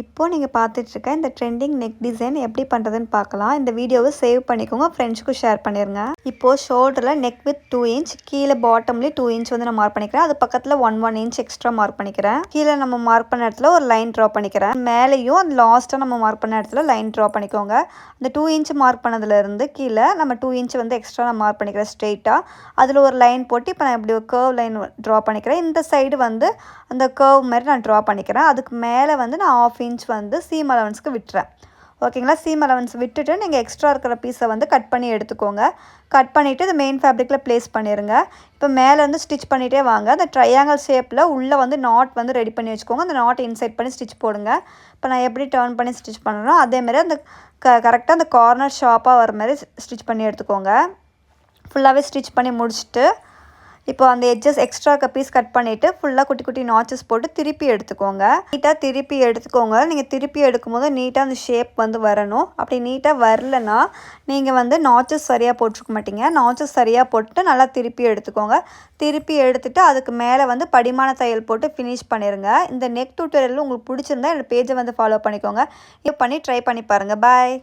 இப்போ நீங்க பார்த்துட்டு இருக்க இந்த ட்ரெண்டிங் நெக் டிசைன் எப்படி பண்றதுன்னு பார்க்கலாம். இந்த வீடியோவை சேவ் பண்ணிக்கோங்க. ஃப்ரெண்ட்ஸ்க்கு ஷேர் பண்ணிருங்க. இப்போ ஷோல்டர்ல நெக் வித் 2 இன்ச் கீழ பாட்டம்ல 2 இன்ச் வந்து நான் மார்க் பண்ணிக்கிறேன். அது பக்கத்துல 1 இன்ச் எக்ஸ்ட்ரா மார்க் பண்ணிக்கிறேன். கீழ நம்ம மார்க் பண்ண இடத்துல ஒரு லைன் டிரா பண்ணிக்கிறேன். மேலேயும் அந்த லாஸ்டா நம்ம மார்க் பண்ண இடத்துல லைன் டிரா பண்ணிக்கோங்க. அந்த 2 இன்ச் மார்க் பண்ணதுல இருந்து கீழ நம்ம 2 இன்ச் வந்து எக்ஸ்ட்ரா நான் மார்க் பண்ணிக்கிறேன் ஸ்ட்ரெயிட்டா. அதுல ஒரு லைன் போட்டு இப்போ நான் இப்படி ஒரு கர்வ் லைன் டிரா பண்ணிக்கிறேன். இந்த சைடு வந்து அந்த கர்வ் மாதிரி நான் டிரா பண்ணிக்கிறேன். அதுக்கு மேலே வந்து நான் 1/2 இன்ச் வந்து சீம் அலவன்ஸ்க்கு விட்டுறேன். ஓகேங்களா? சீம் அலவன்ஸ் விட்டுட்டு நீங்கள் எக்ஸ்ட்ரா இருக்கிற பீஸை வந்து கட் பண்ணி எடுத்துக்கோங்க. கட் பண்ணிவிட்டு இது மெயின் ஃபேப்ரிக்கில் ப்ளேஸ் பண்ணிடுங்க. இப்போ மேலேருந்து ஸ்டிச் பண்ணிகிட்டே வாங்க. அந்த ட்ரையாங்கிள் ஷேப்பில் உள்ளே வந்து நாட் வந்து ரெடி பண்ணி வச்சுக்கோங்க. அந்த நாட் இன்சைட் பண்ணி ஸ்டிச் போடுங்க. இப்போ நான் எப்படி டர்ன் பண்ணி ஸ்டிச் பண்ணுறேனோ அதேமாதிரி அந்த கரெக்டாக அந்த கார்னர் ஷார்ப்பாக வர மாதிரி ஸ்டிச் பண்ணி எடுத்துக்கோங்க. ஃபுல்லாகவே ஸ்டிச் பண்ணி முடிச்சுட்டு இப்போ அந்த எட்ஜஸ் எக்ஸ்ட்ரா பீஸ் கட் பண்ணிவிட்டு ஃபுல்லாக குட்டி குட்டி நாச்சஸ் போட்டு திருப்பி எடுத்துக்கோங்க. நீட்டாக திருப்பி எடுத்துக்கோங்க. நீங்கள் திருப்பி எடுக்கும்போது நீட்டாக அந்த ஷேப் வந்து வரணும். அப்படி நீட்டாக வரலன்னா நீங்கள் வந்து நாச்சஸ் சரியாக போட்டிருக்க மாட்டீங்க. நாச்சஸ் சரியாக போட்டு நல்லா திருப்பி எடுத்துக்கோங்க. திருப்பி எடுத்துகிட்டு அதுக்கு மேலே வந்து படிமான தையல் போட்டு ஃபினிஷ் பண்ணிடுங்க. இந்த நெக் டியூட்டோரியல் உங்களுக்கு பிடிச்சிருந்தா என்னோட பேஜை வந்து ஃபாலோ பண்ணிக்கோங்க. இப்போ ட்ரை பண்ணி பாருங்கள். பாய்.